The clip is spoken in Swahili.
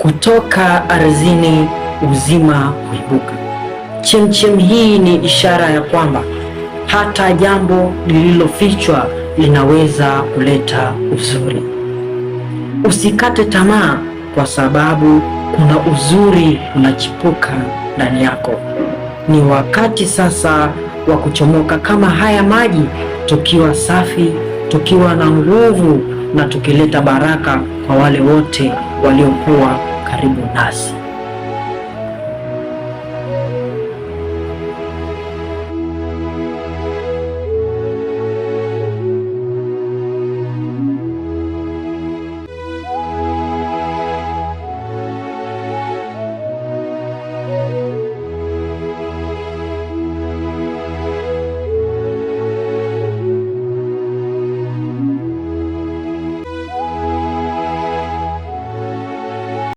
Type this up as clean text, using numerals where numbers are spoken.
Kutoka ardhini uzima huibuka. Chemchem hii ni ishara ya kwamba hata jambo lililofichwa linaweza kuleta uzuri. Usikate tamaa, kwa sababu kuna uzuri unachipuka ndani yako. Ni wakati sasa wa kuchomoka kama haya maji, tukiwa safi, tukiwa na nguvu na tukileta baraka kwa wale wote waliokuwa karibu nasi.